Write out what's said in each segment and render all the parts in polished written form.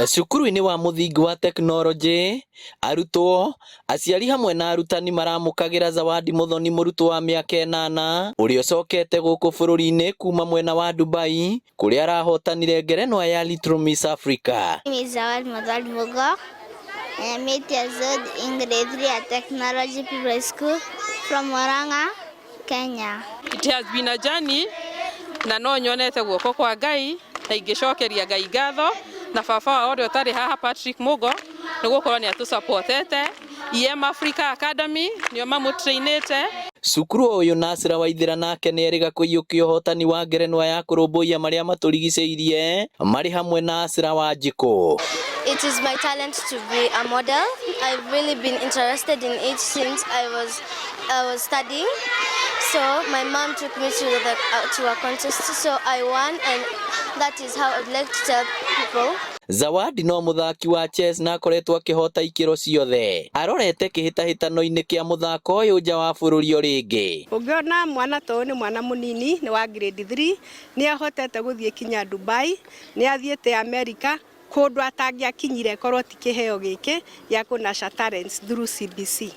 Cukuru-inĩ wa mũthingi wa tekinoronjĩ, arutwo, aciari hamwe na arutani maramũkagĩra Zawadi Muthoni mũrutwo wa mĩaka 8 ũrĩa ũcokete gũkũ bũrũri-inĩ kuma mwena wa Dubai kũrĩa arahotanire ngerenwa ya Little Miss Africa. My name is Zawadi Muthoni Mugo. I am 8 years old in grade 3 at Technology Public School from Murang'a, Kenya. It has been a journey na no nyonete guoko kwa Ngai na ingĩcokeria Ngai ngatho na baba wothe ũtarĩ haha Patrick Mugo nĩ gũkorwo nĩ atũsupportete. EM Africa Academy nĩo mamũtrainĩte. Cukuru ũyũ Nasra Waithĩra nake nĩ erĩga kũiyũkia ũhotani wa ngerenwa ya kũrũmbũiya marĩa matũrigicĩirie marĩ hamwe na Asra Wanjikũ. It is my talent to be a model. I've really been interested in it since I was studying. So my mom took me to a contest, so I won, and that is how I'd like to tell people. Zawadi no mũthaki wa chess na akoretwo akĩhota ikĩro ciothe. Arorete kĩhĩtahĩtano-inĩ kĩa mũthako ũyũ nja wa bũrũri o rĩngĩ. Ũngĩona mwana to nĩ mwana mũnini, nĩ wa grade 3, nĩ ahotete gũthiĩ kinya Dubai, nĩ athiĩte America, kũndũ atangĩakinyire korwo ti kĩheo gĩkĩ gĩa kũnasha talents through CBC.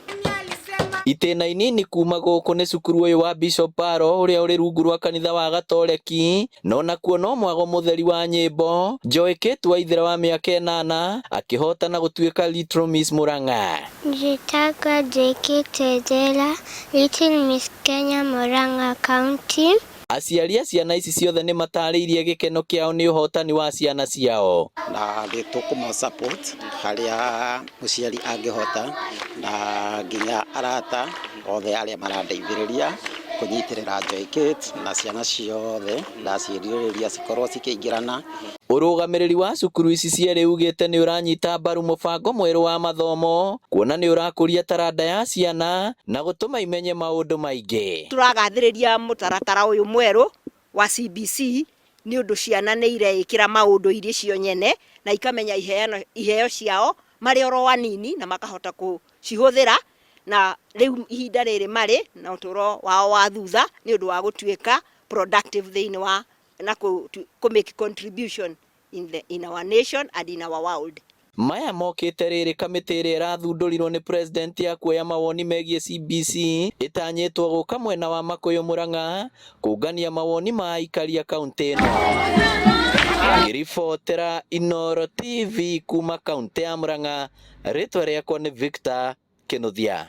Itĩna inini kuma gũkũ nĩ cukuru ũyũ wa Bishop Paro ũrĩa ũrĩ rungu rwa kanitha wa Gatoreki, no nakuo no mwago mũtheri wa nyĩmbo Joy Kate Waithĩra wa mĩaka 8 akĩhotana gũtuĩka Little Miss Murang'a. Njĩtagwo Joy Kate Waithĩra, Little Miss Kenya Murang'a County. Aciari a ciana ici ciothe nĩ matarĩirie gĩkeno kĩao nĩ ũhotani wa ciana ciao. Na gĩtũkũma support harĩa mũciari angĩhota na nginya arata othe arĩa marandeithĩrĩria kũnyitĩrĩra Joy Kate na ciana ciothe ndaciĩrirĩria cikorwo cikĩingĩrana. Ũrũgamĩrĩri wa cukuru ici cierĩ ugĩte nĩ ũranyita mbaru mũbango mwerũ wa mathomo kuona nĩ ũrakũria taranda ya ciana na gũtũma imenye maũndũ maingĩ. Turagathĩrĩria mũtaratara ũyũ mwerũ wa CBC nĩ ũndũ ciana nĩ ireĩkĩra maũndũ iria cio nyene na ikamenya iheo ciao marĩ oro anini na makahota gũcihũthĩra na rĩu ihinda rĩrĩ marĩ na ũtũro wao wa thutha nĩ ũndũ wa gũtuĩka productive thĩinĩ wa na make contribution in our nation and in our world. Maya mokĩte rĩrĩ kamĩtĩ ĩrĩa ĩrathundũrirwo nĩ president ya kuoya mawoni megiĩ CBC ĩtanyĩtwo gũka mwena wa Makũyũ Murang'a kũngania mawoni ma aikari a kaunti ĩno. Ngĩribotera Inooro TV kuma kaunti ya Murang'a, rĩtwa rĩakwa nĩ Victor Kĩnuthia.